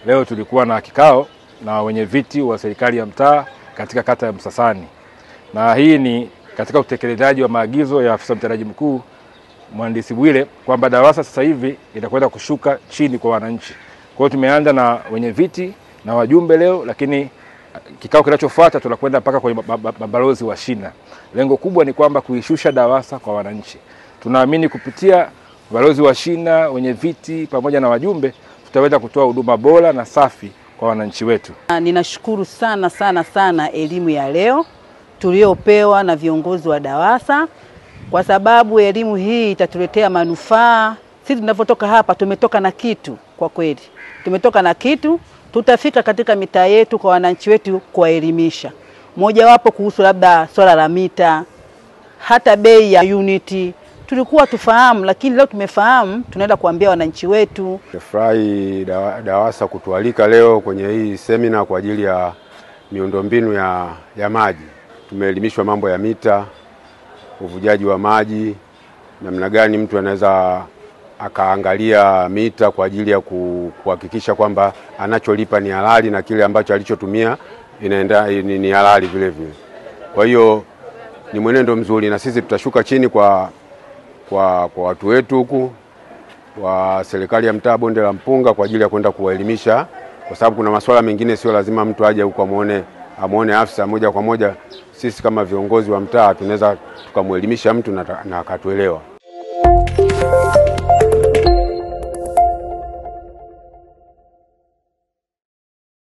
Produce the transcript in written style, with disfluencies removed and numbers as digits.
Leo tulikuwa na kikao na wenye viti wa serikali ya mtaa katika kata ya Msasani. Na hii ni katika utekelezaji wa maagizo ya afisa mtendaji mkuu Mhandisi Bwile kwamba DAWASA sasa hivi itakwenda kushuka chini kwa wananchi. Kwa hiyo tumeanza na wenye viti na wajumbe leo, lakini kikao kinachofuata tunakwenda mpaka kwenye mabalozi wa shina. Lengo kubwa ni kwamba kuishusha DAWASA kwa wananchi. Tunaamini kupitia balozi wa shina, wenye viti pamoja na wajumbe tutaweza kutoa huduma bora na safi kwa wananchi wetu. Ninashukuru sana elimu ya leo tuliopewa na viongozi wa DAWASA, kwa sababu elimu hii itatuletea manufaa. Sisi tunapotoka hapa tumetoka na kitu, kwa kweli. Tumetoka na kitu, tutafika katika mitaa yetu kwa wananchi wetu kuwaelimisha. Moja wapo kuhusu labda swala la mita, hata bei ya uniti. Tulikuwa tufahamu, lakini leo tumefahamu, tunaenda kuambia wananchi wetu. Nafurahi DAWASA kutualika leo kwenye hii semina kwa ajili ya miundombinu ya maji. Tumeelimishwa mambo ya mita, uvujaji wa maji, namna gani mtu anaweza akaangalia mita kwa ajili ya kuhakikisha kwamba anacholipa ni halali na kile ambacho alichotumia ni halali vile vile. Kwa hiyo ni mwenendo mzuri, na sisi tutashuka chini kwa watu wetu huku wa serikali ya mtaa Bonde la Mpunga kwa ajili ya kwenda kuwaelimisha, kwa sababu kuna masuala mengine sio lazima mtu aje huko amuone afisa moja kwa moja. Sisi kama viongozi wa mtaa tunaweza tukamuelimisha mtu na akatuelewa.